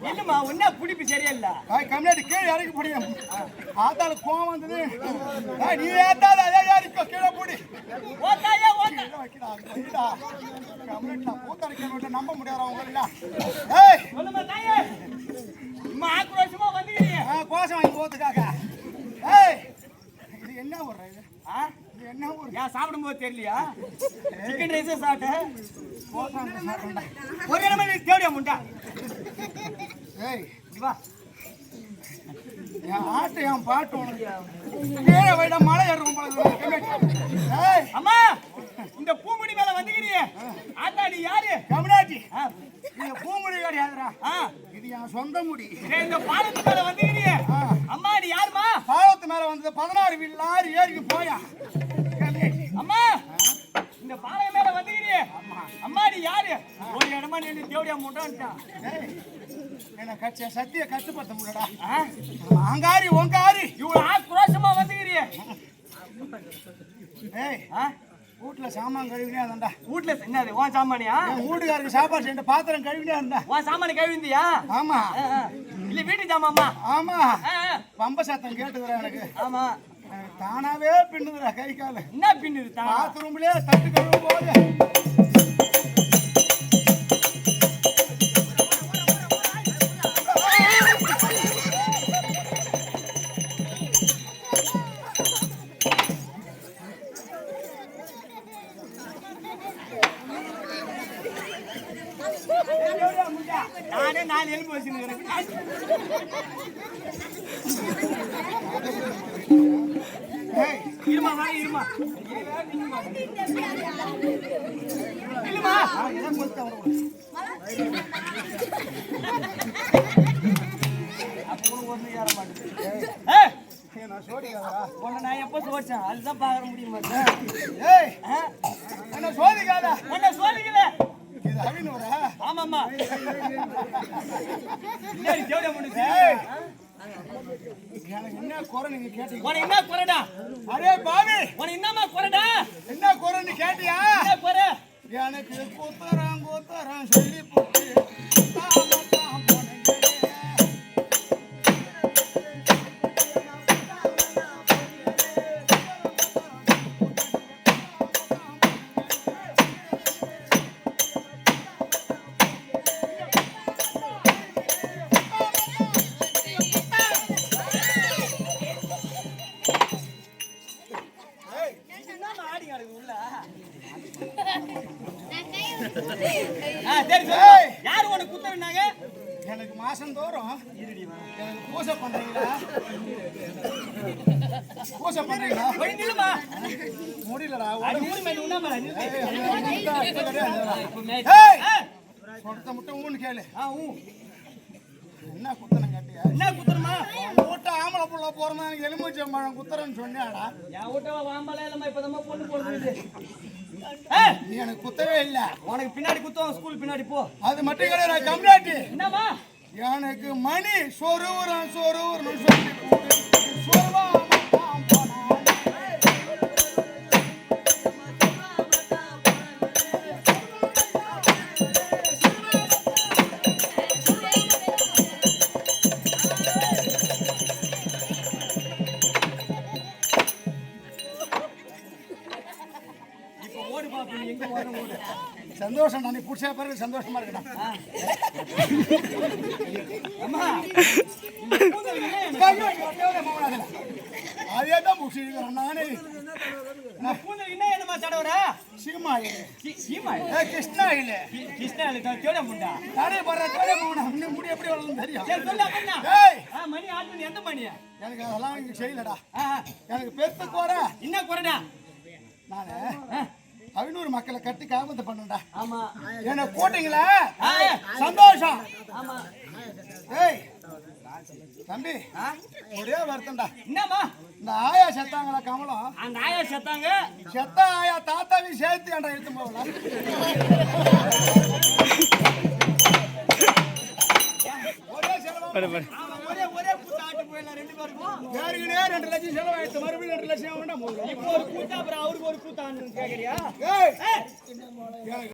என்னமா ஒன்னா புடிப்பு சரியில்லை கம்யூனிட்டி கீழே இறக்கி முடியும் ஆத்தால கோவம் வந்தது நீ ஏத்தாத அதே யாருக்கு கீழே போடி ஓட்டாயே ஓட்டா வைக்கடா கம்யூனிட்டி கூத்தரைக்க நம்ப முடியாது அவங்க ஏய் சொல்லுமா தாயே இம்மா ஆக்ரோஷமா வந்துக்கிறீங்க கோஷம் வாங்கி போத்துக்காக ஏய் இது என்ன ஊர் இது இது என்ன ஊர் ஏன் சாப்பிடும்போது தெரியலையா சிக்கன் ரைஸே சாப்பிட்டேன் ஒரு இடமே தேவையா முண்டா ஏய் வா என் ஆட்டு என் பாட்டு கீழே வைட மழை ஏறும் ஏய் அம்மா இந்த பூமுடி மேல வந்துக்கிறியே ஆத்தா நீ யாரு கமலாஜி இது பூமுடி கிடையாதுடா இது என் சொந்த முடி இந்த பாலத்து மேல வந்துக்கிறியே அம்மா நீ யாருமா பாலத்து மேல வந்தது 16 வீல்லாறு ஏறிக்கு போயா அம்மா இந்த பாலம் மேல வந்துக்கிறியே அம்மா நீ யாரு ஒரு இடமா நீ தேவடியா முட்டான்ட்டான் என்ன கட்சிய சத்திய கட்டுப்படுத்த முடியலடா அங்காரி ஒங்காரி இவ்வளவு ஆக்ரோஷமா வந்துக்கிறியே ஏய் வீட்டுல சாமான் கழுவினே இருந்தா வீட்டுல என்னது உன் சாமானியா வீட்டுக்காரருக்கு சாப்பாடு செஞ்சு பாத்திரம் கழுவினே இருந்தா உன் சாமானி கழுவிந்தியா ஆமா இல்ல வீட்டு சாமாமா ஆமா பம்ப சத்தம் கேட்டுக்கிறேன் எனக்கு ஆமா தானாவே பின்னுதுடா கை கால என்ன பின்னுது பாத்ரூம்லயே தட்டு கழுவும் போது நானே 4 எலும்பு வச்சுருக்கிறேன் இருமா வாங்க இருமா இல்லமா அப்புறம் ஒண்ணு ஏற மாட்டேங்குது உன்னை நான் எப்ப சோடிச்சேன் அதுதான் பாக்க முடியுமா என்ன சோதிக்காத உன்னை சோதிக்கல ஆமாமா என்ன குறை நீங்க கேட்டீங்க என்ன குறைடா அரே பாவி உனக்கு என்னமா குறைடா என்ன குறைன்னு கேட்டியா குறை எனக்கு கூத்தரம் சொல்லி போட்டு சரி சொல்லு. யாரு உனக்கு குத்தவினாங்க? எனக்கு மாசம் தோறும் எனக்கு பூசை பண்றீங்களா? பூசை பண்றீங்களா? போய் நில்லுமா. முடியலடா. அடி ஊரு மேல உண்ணாம நில்லு. சொடத்த முட்டை ஊன்னு கேளு. ஊ. என்ன குத்தனம் கேட்டியா? என்ன குத்துறமா? ஓட்ட ஆம்பளை புள்ள போறமா எனக்கு எலுமிச்சம் பழம் குத்துறன்னு சொன்னியாடா? என் வீட்டவா வாம்பல இல்லம்மா இப்பதான் பொண்ணு போடுது. நீ எனக்கு குத்தவே இல்ல. உனக்கு பின்னாடி குத்துவோம் ஸ்கூல் பின்னாடி போ. அது மட்டும் கிடையாது கம்யூனிட்டி. என்னம்மா? எனக்கு மணி சொருவுறன் சொல்லி சொருவா சந்தோஷம். நான் புடிச்சா பிறகு சந்தோஷமா இருக்கடா. அம்மா அதேதான் முடிச்சிருக்கிறேன் நானே. பூந்தல் என்ன என்னமா தடவுற? சீமா சீமா கிருஷ்ணா இல்ல கிருஷ்ணா தேட முண்டா நானே வர்ற தேட போனா இன்னும் முடி எப்படி வளரும் தெரியும். சரி சொல்லு அப்பன்னா. ஏய் மணி 8 மணி எந்த மணியா? எனக்கு அதெல்லாம் இங்க செய்யலடா. எனக்கு பெருத்து போற என்ன குறடா? நானு 500 மக்களை கட்டி காபத்தை பண்ணடா. ஆமா என்ன போட்டீங்களா? சந்தோஷம். ஆமா. ஏய் தம்பி ஒரே வருத்தம்டா. என்னம்மா? இந்த ஆயா செத்தாங்களா கமலம்? அந்த ஆயா செத்தாங்க. செத்த ஆயா தாத்தாவையும் சேர்த்து ஏன்டா எடுத்து போகல? ஒரே செலவு. ஒரே கூட்ட ஆட்டு போயிடலாம் 2 பேருக்கும். யாருக்குனே 2 லட்சம் செலவாயிடுச்சு. மறுபடியும் 2 லட்சம் வேண்டாம். இப்போ ஒரு கூட்ட அப்புறம் அவருக்கு ஒரு கூட்ட கேக்குறியா? ஏய்